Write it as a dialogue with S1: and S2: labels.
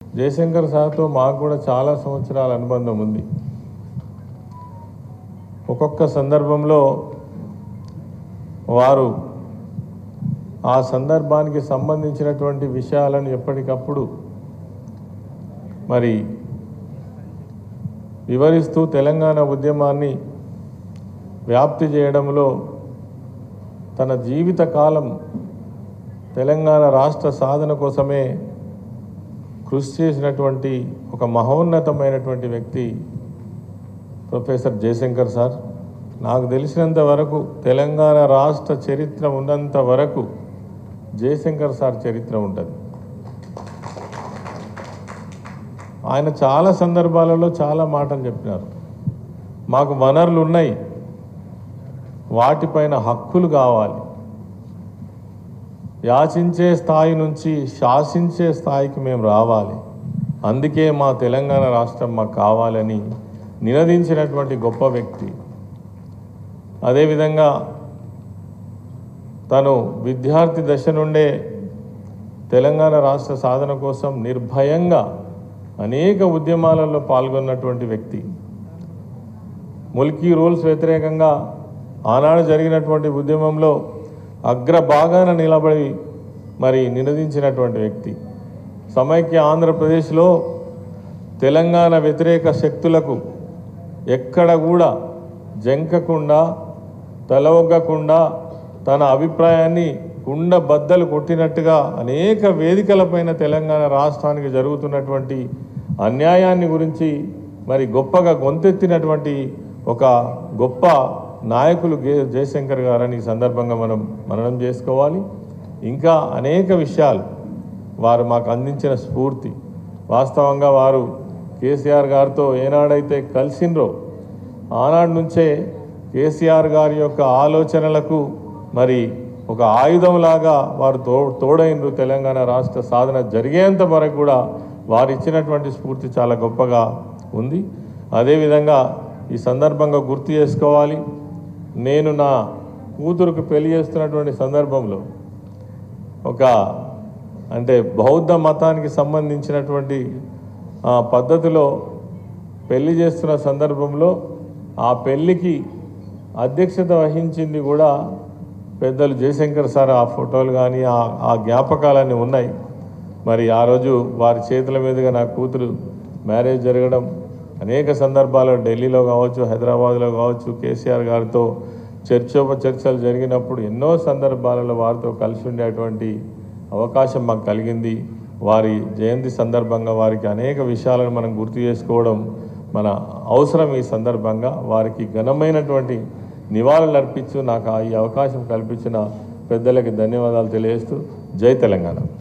S1: జయశంకర్ సార్తో మాకు కూడా చాలా సంవత్సరాల అనుబంధం ఉంది. ఒక్కొక్క సందర్భంలో వారు ఆ సందర్భానికి సంబంధించినటువంటి విషయాలను ఎప్పటికప్పుడు మరి వివరిస్తూ తెలంగాణ ఉద్యమాన్ని వ్యాప్తి చేయడంలో తన జీవిత కాలం తెలంగాణ రాష్ట్ర సాధన కోసమే కృషి చేసినటువంటి ఒక మహోన్నతమైనటువంటి వ్యక్తి ప్రొఫెసర్ జయశంకర్ సార్. నాకు తెలిసినంత వరకు తెలంగాణ రాష్ట్ర చరిత్ర ఉన్నంత వరకు జయశంకర్ సార్ చరిత్ర ఉంటుంది. ఆయన చాలా సందర్భాలలో చాలా మాటలు చెప్పినారు. మాకు వనరులు ఉన్నాయి, వాటిపైన హక్కులు కావాలి, యాచించే స్థాయి నుంచి శాసించే స్థాయికి మేము రావాలి, అందుకే మా తెలంగాణ రాష్ట్రం మాకు కావాలని నినదించినటువంటి గొప్ప వ్యక్తి. అదేవిధంగా తను విద్యార్థి దశ నుండే తెలంగాణ రాష్ట్ర సాధన కోసం నిర్భయంగా అనేక ఉద్యమాలలో పాల్గొన్నటువంటి వ్యక్తి. ముల్కీ రూల్స్ వ్యతిరేకంగా ఆనాడు జరిగినటువంటి ఉద్యమంలో అగ్రభాగాన నిలబడి మరి నినదించినటువంటి వ్యక్తి. సమైక్య ఆంధ్రప్రదేశ్లో తెలంగాణ వ్యతిరేక శక్తులకు ఎక్కడ కూడా జంకకుండా తలవొగ్గకుండా తన అభిప్రాయాన్ని కుండ బద్దలు కొట్టినట్టుగా అనేక వేదికలపైన తెలంగాణ రాష్ట్రానికి జరుగుతున్నటువంటి అన్యాయాన్ని గురించి మరి గొప్పగా గొంతెత్తినటువంటి ఒక గొప్ప నాయకులు జయశంకర్ గారని ఈ సందర్భంగా మనం మననం చేసుకోవాలి. ఇంకా అనేక విషయాలు వారు మాకు అందించిన స్ఫూర్తి. వాస్తవంగా వారు కేసీఆర్ గారితో ఏనాడైతే కలిసిండ్రో ఆనాడు నుంచే కేసీఆర్ గారి యొక్క ఆలోచనలకు మరి ఒక ఆయుధంలాగా వారు తోడైనరు. తెలంగాణ రాష్ట్ర సాధన జరిగేంత వరకు కూడా వారు ఇచ్చినటువంటి స్ఫూర్తి చాలా గొప్పగా ఉంది. అదేవిధంగా ఈ సందర్భంగా గుర్తు చేసుకోవాలి, నేను నా కూతురుకు పెళ్లి చేస్తున్నటువంటి సందర్భంలో ఒక అంటే బౌద్ధ మతానికి సంబంధించినటువంటి పద్ధతిలో పెళ్లి చేస్తున్న సందర్భంలో ఆ పెళ్ళికి అధ్యక్షత వహించింది కూడా పెద్దలు జయశంకర్ సార్. ఆ ఫోటోలు కానీ ఆ జ్ఞాపకాలన్నీ ఉన్నాయి. మరి ఆ రోజు వారి చేతుల మీదుగా నా కూతురు మ్యారేజ్ జరగడం, అనేక సందర్భాల్లో ఢిల్లీలో కావచ్చు, హైదరాబాద్లో కావచ్చు, కేసీఆర్ గారితో చర్చలు జరిగినప్పుడు ఎన్నో సందర్భాలలో వారితో కలిసి ఉండేటువంటి అవకాశం మాకు కలిగింది. వారి జయంతి సందర్భంగా వారికి అనేక విషయాలను మనం గుర్తు చేసుకోవడం మన అవసరం. ఈ సందర్భంగా వారికి ఘనమైనటువంటి నివాళులు అర్పించు నాకు ఈ అవకాశం కల్పించిన పెద్దలకి ధన్యవాదాలు తెలియజేస్తూ జై తెలంగాణ.